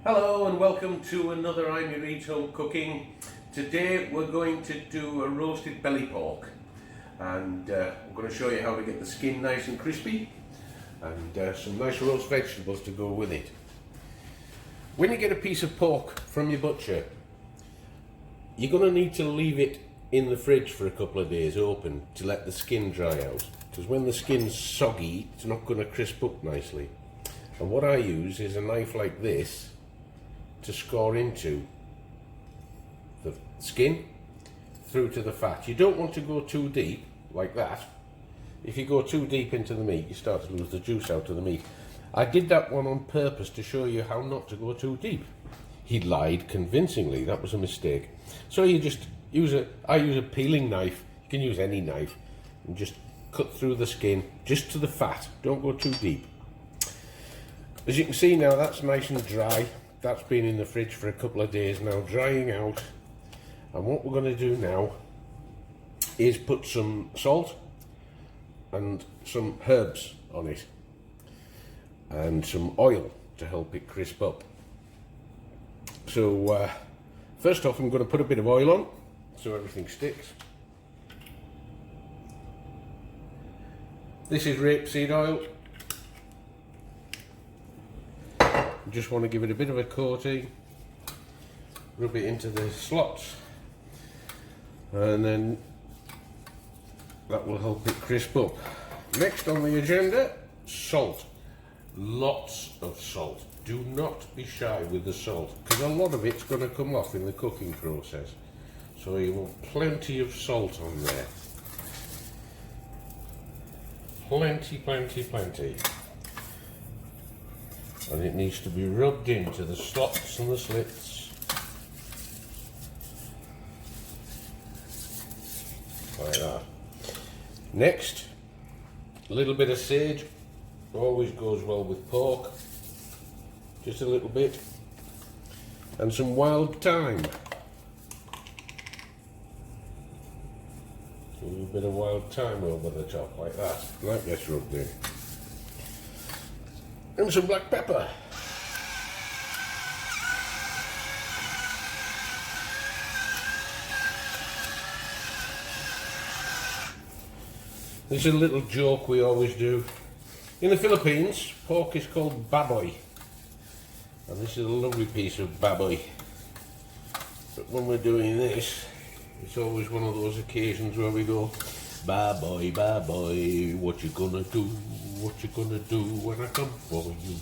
Hello and welcome to another I'm Your Eat Home Cooking. Today we're going to do a roasted belly pork and I'm going to show you how to get the skin nice and crispy and some nice roast vegetables to go with it. When you get a piece of pork from your butcher, you're going to need to leave it in the fridge for a couple of days open to let the skin dry out, because when the skin's soggy it's not going to crisp up nicely. And what I use is a knife like this to score into the skin through to the fat. You don't want to go too deep like that. If you go too deep into the meat, you start to lose the juice out of the meat. I did that one on purpose to show you how not to go too deep. He lied convincingly, that was a mistake. So you just I use a peeling knife, you can use any knife, and just cut through the skin, just to the fat, don't go too deep. As you can see now, that's nice and dry. That's been in the fridge for a couple of days now, drying out. And what we're going to do now is put some salt and some herbs on it and some oil to help it crisp up. So first off, I'm going to put a bit of oil on so everything sticks. This is rapeseed oil. Just want to give it a bit of a coating, rub it into the slots, and then that will help it crisp up. Next on the agenda, salt. Lots of salt. Do not be shy with the salt, because a lot of it's going to come off in the cooking process. So you want plenty of salt on there. Plenty, plenty, plenty. And it needs to be rubbed into the slots and the slits like that. Next, a little bit of sage, always goes well with pork, just a little bit, and some wild thyme, a little bit of wild thyme over the top like that, that gets rubbed in. And some black pepper. This is a little joke we always do. In the Philippines, pork is called baboy. And this is a lovely piece of baboy. But when we're doing this, it's always one of those occasions where we go, baboy, baboy, what you gonna do? What you gonna do when I come for you?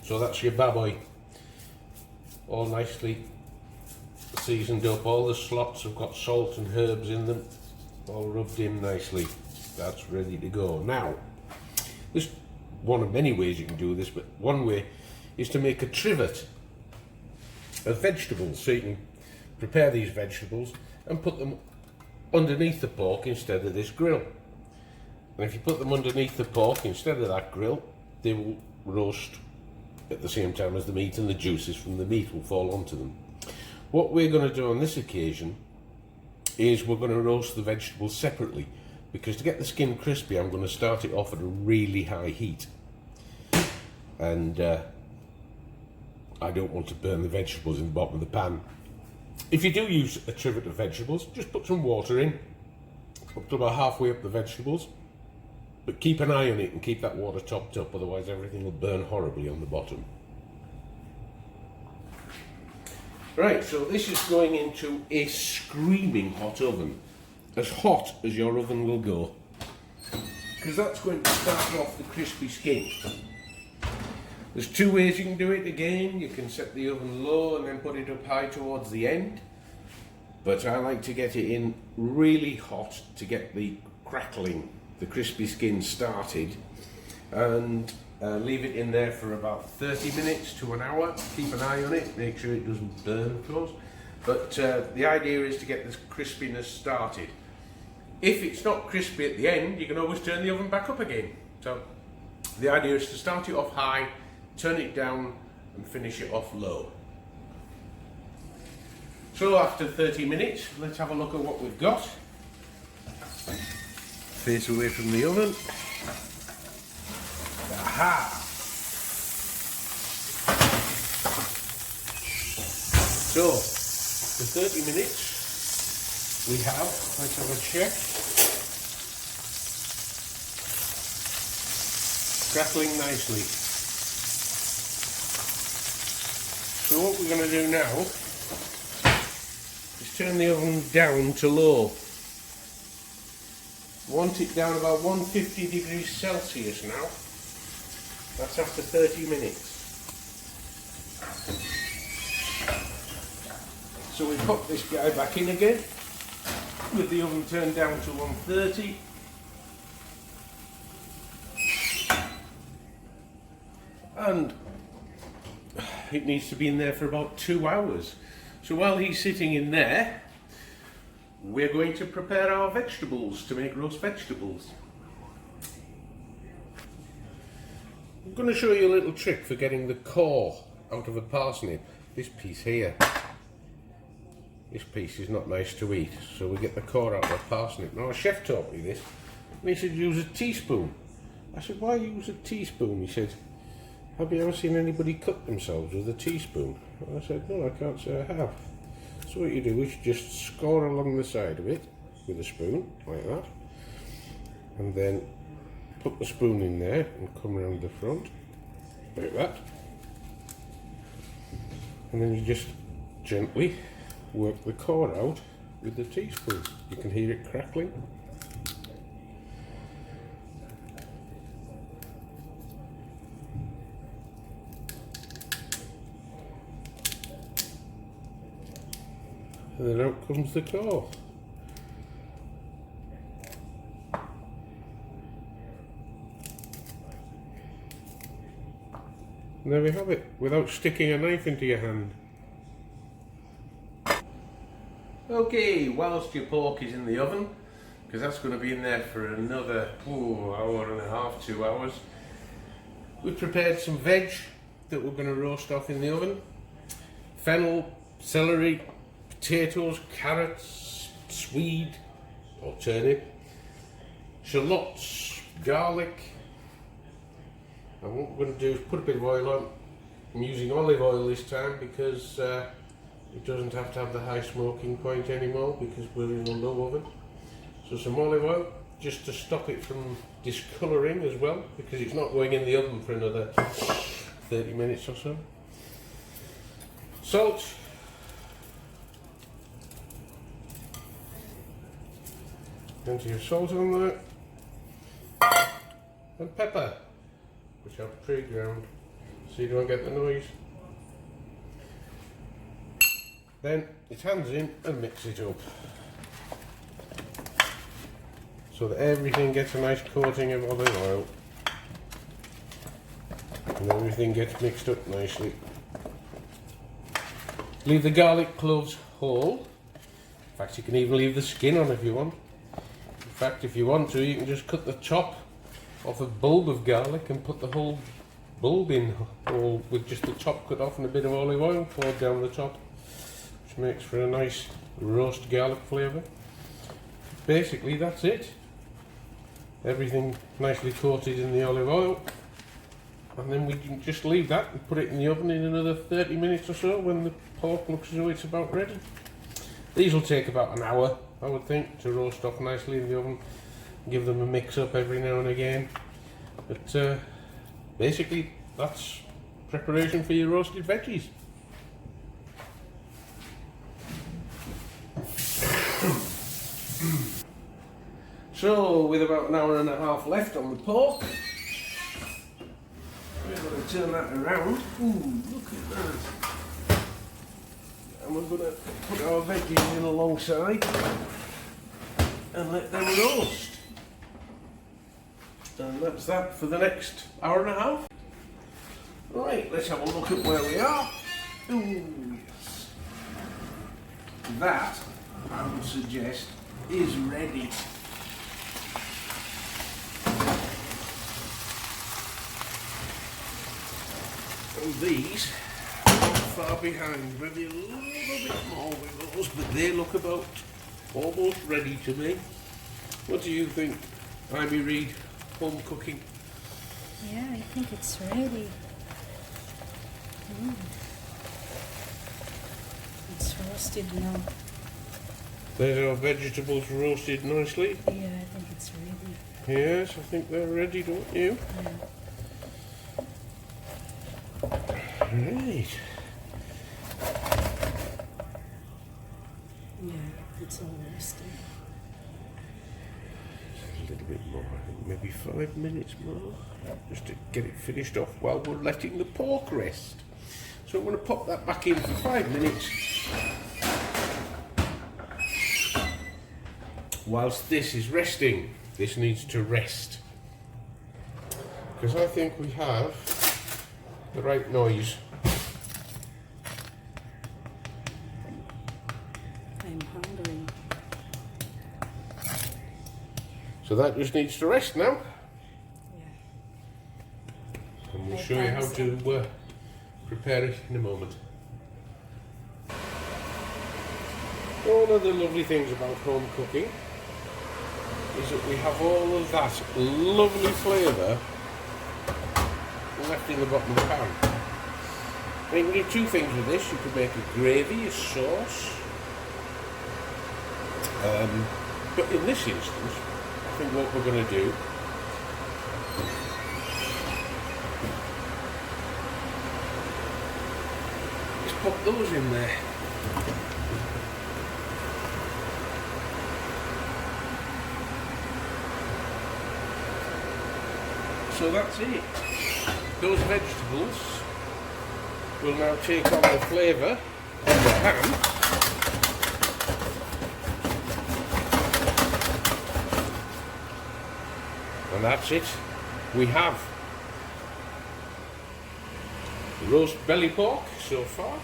So that's your baboy, all nicely seasoned up. All the slots have got salt and herbs in them, all rubbed in nicely. That's ready to go. Now, there's one of many ways you can do this, but one way is to make a trivet of vegetables. So you can prepare these vegetables and put them underneath the pork instead of this grill. And if you put them underneath the pork instead of that grill, they will roast at the same time as the meat, and the juices from the meat will fall onto them. What we're going to do on this occasion is we're going to roast the vegetables separately, because to get the skin crispy I'm going to start it off at a really high heat. And I don't want to burn the vegetables in the bottom of the pan. If you do use a trivet of vegetables, just put some water in, up to about halfway up the vegetables. But keep an eye on it and keep that water topped up, otherwise everything will burn horribly on the bottom. Right, so this is going into a screaming hot oven. As hot as your oven will go. Because that's going to start off the crispy skin. There's two ways you can do it again. You can set the oven low and then put it up high towards the end. But I like to get it in really hot to get the crackling, the crispy skin started, and leave it in there for about 30 minutes to an hour. Keep an eye on it, make sure it doesn't burn, of course. But the idea is to get this crispiness started. If it's not crispy at the end, you can always turn the oven back up again. So the idea is to start it off high, turn it down and finish it off low. So after 30 minutes, let's have a look at what we've got. Face away from the oven. Aha! So, for 30 minutes we have, let's have a check, crackling nicely. So what we're going to do now is turn the oven down to low. Want it down about 150 degrees Celsius now. That's after 30 minutes. So we pop this guy back in again with the oven turned down to 130. And it needs to be in there for about 2 hours. So while he's sitting in there, we're going to prepare our vegetables to make roast vegetables. I'm going to show you a little trick for getting the core out of a parsnip. This piece here. This piece is not nice to eat, so we get the core out of a parsnip. Now a chef taught me this, and he said use a teaspoon. I said, why use a teaspoon? He said, have you ever seen anybody cut themselves with a teaspoon? And I said, no, I can't say I have. So what you do is just score along the side of it with a spoon, like that. And then put the spoon in there and come around the front, like that. And then you just gently work the core out with the teaspoon. You can hear it crackling. And then out comes the core. And there we have it, without sticking a knife into your hand. Okay, whilst your pork is in the oven, because that's going to be in there for another hour and a half, 2 hours, we've prepared some veg that we're going to roast off in the oven. Fennel, celery, potatoes, carrots, swede or turnip, shallots, garlic. And what we're going to do is put a bit of oil on. I'm using olive oil this time because it doesn't have to have the high smoking point anymore because we're in a low oven. So some olive oil just to stop it from discolouring as well, because it's not going in the oven for another 30 minutes or so. Salt. Plenty of salt on there. And pepper, which I've pre-ground so you don't get the noise. Then it's hands in and mix it up so that everything gets a nice coating of olive oil and everything gets mixed up nicely. Leave the garlic cloves whole. In fact, you can even leave the skin on if you want. In fact, if you want to, you can just cut the top off a bulb of garlic and put the whole bulb in whole with just the top cut off and a bit of olive oil poured down the top, which makes for a nice roast garlic flavour. Basically, that's it. Everything nicely coated in the olive oil, and then we can just leave that and put it in the oven in another 30 minutes or so when the pork looks as though it's about ready. These will take about an hour, I would think, to roast off nicely in the oven. Give them a mix up every now and again. But basically, that's preparation for your roasted veggies. So, with about an hour and a half left on the pork, we're going to turn that around. Ooh, look at that. And we're going to put our veggies in alongside and let them roast. And that's that for the next hour and a half. Right, let's have a look at where we are. Ooh, yes. That, I would suggest, is ready. And these are not far behind, maybe a little bit more with those, but they look about almost ready to me. What do you think, Ivy Reed? Home cooking. Yeah, I think it's ready. roasted now. There's our vegetables roasted nicely. Yeah, I think it's ready. Yes, I think they're ready, don't you? Yeah. Right. Yeah, it's all roasted. A little bit more, I think maybe 5 minutes more, just to get it finished off while we're letting the pork rest. So I'm going to pop that back in for 5 minutes. Whilst this is resting, this needs to rest. Because I think we have the right noise. I'm hungry. So that just needs to rest now. Yeah. And we'll show you how to prepare it in a moment. One of the lovely things about home cooking is that we have all of that lovely flavour left in the bottom of the pan. And you can do two things with this. You could make a gravy, a sauce. But in this instance, I think what we're going to do is pop those in there. So that's it. Those vegetables will now take on the flavour of the ham. And that's it. We have roast belly pork so far.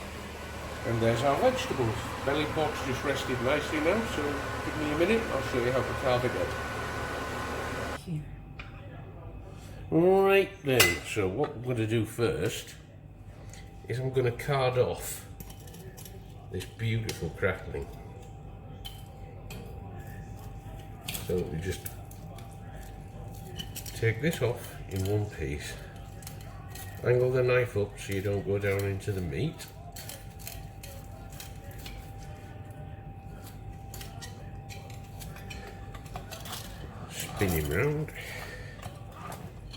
And there's our vegetables. Belly pork's just rested nicely now, so give me a minute, I'll show you how to carve it up. Here. Right then, so what we're going to do first is I'm going to card off this beautiful crackling. So we just take this off in one piece, angle the knife up so you don't go down into the meat. Spin him round.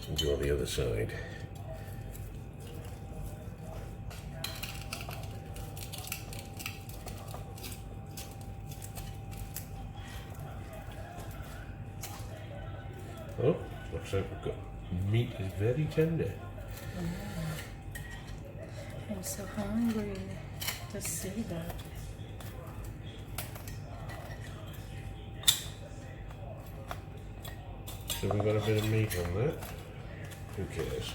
And go on the other side. Oh, looks like we've got meat is very tender. I'm so hungry to see that. So we've got a bit of meat on there. Who cares?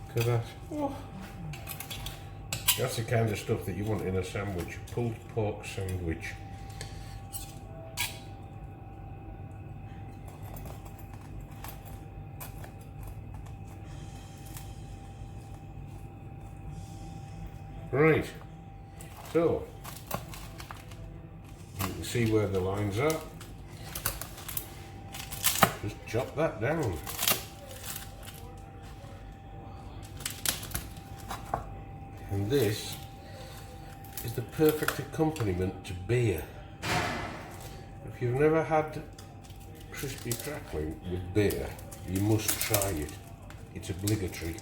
Look at that. Oh. That's the kind of stuff that you want in a sandwich. Pulled pork sandwich. Right, so you can see where the lines are. Just chop that down. And this is the perfect accompaniment to beer. If you've never had crispy crackling with beer, you must try it. It's obligatory.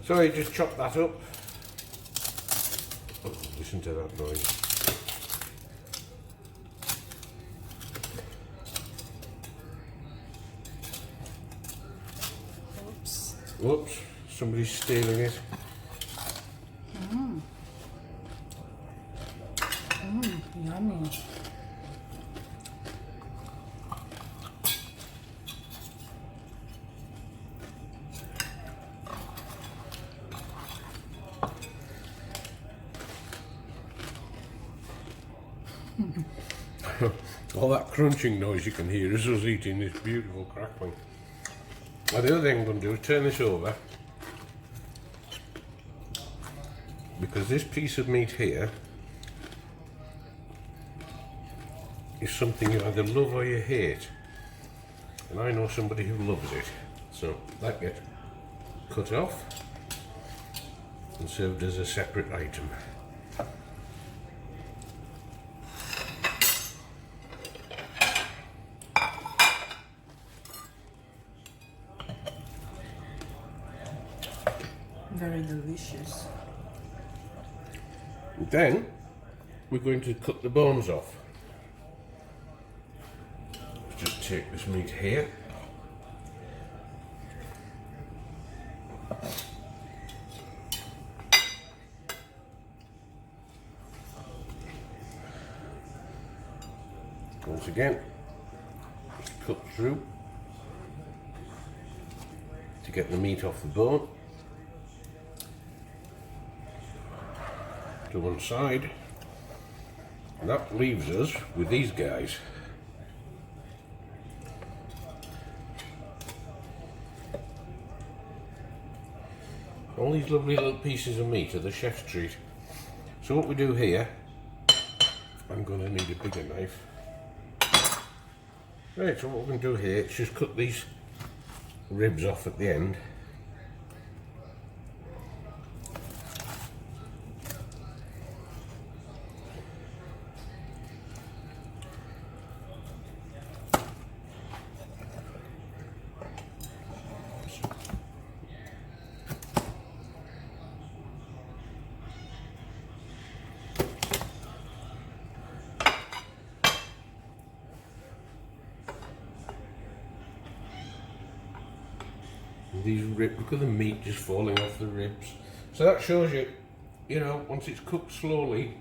So you just chop that up. Oh, listen to that noise. Oops. Whoops, somebody's stealing it. Yummy. All that crunching noise you can hear is us eating this beautiful crackling. Now the other thing I'm going to do is turn this over, because this piece of meat here is something you either love or you hate, and I know somebody who loves it. So that gets cut off and served as a separate item. Very delicious. Then we're going to cut the bones off. Just take this meat here. Once again, just cut through to get the meat off the bone. To one side, and that leaves us with these guys. All these lovely little pieces of meat are the chef's treat. So what we do here, I'm going to need a bigger knife. Right, so what we can do here is just cut these ribs off at the end. These ribs, look at the meat just falling off the ribs. So that shows you, you know, once it's cooked slowly,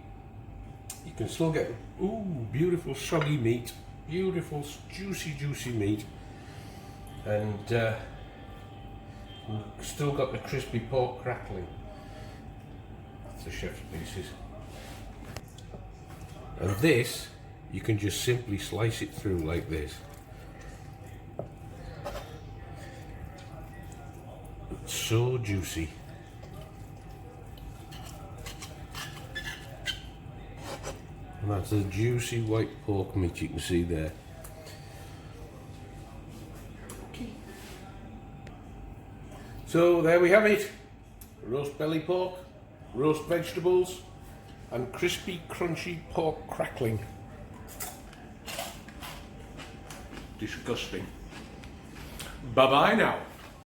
you can still get, ooh, beautiful soggy meat, beautiful juicy meat, and still got the crispy pork crackling. That's the chef's pieces. And this, you can just simply slice it through like this. So juicy. And that's the juicy white pork meat you can see there. Okay. So there we have it. Roast belly pork, roast vegetables, and crispy crunchy pork crackling. Disgusting. Bye bye now.